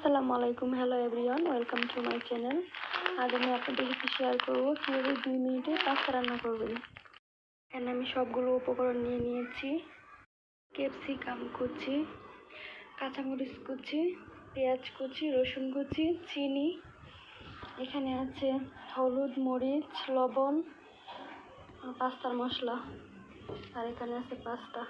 আসসালামু আলাইকুম, hello everyone, welcome to my channel. আজ আমি আপনাদের সাথে শেয়ার করবো কীভাবে 2 মিনিটে পাস্তা রান্না করবেন। এখানে আমি সবগুলো উপকরণ নিয়ে নিয়েছি। ক্যাপসিকাম কুচি, কাঁচামরিচ কুচি, পেঁয়াজ কুচি, রসুন কুচি, চিনি, এখানে আছে হলুদ, মরিচ, লবণ, পাস্তার মশলা, আর এখানে আছে পাস্তা।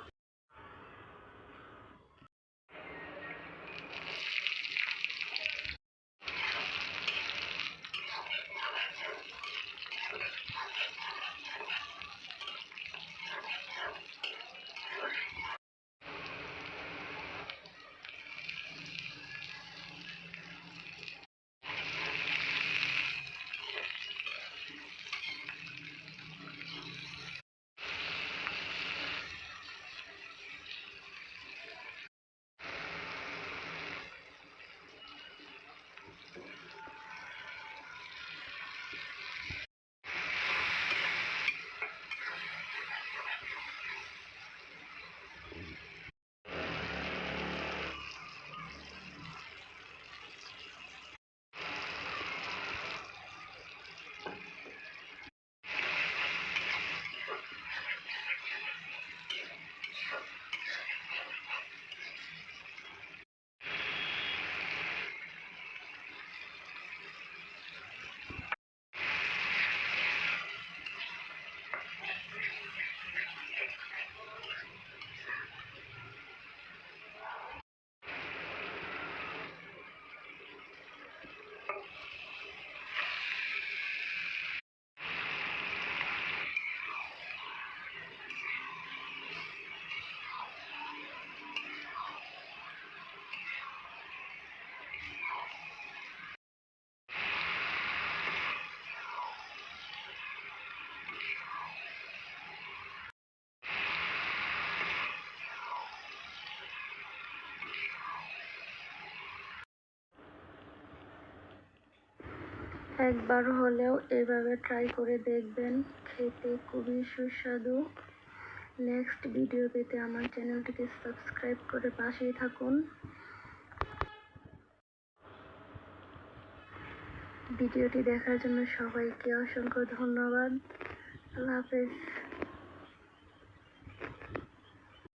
একবার হলেও এভাবে ট্রাই করে দেখবেন, খেতে খুবই সুস্বাদু। নেক্সট ভিডিও পেতে আমার চ্যানেলটিকে সাবস্ক্রাইব করে পাশেই থাকুন। ভিডিওটি দেখার জন্য সবাইকে অসংখ্য ধন্যবাদ। আল্লাহ হাফেজ।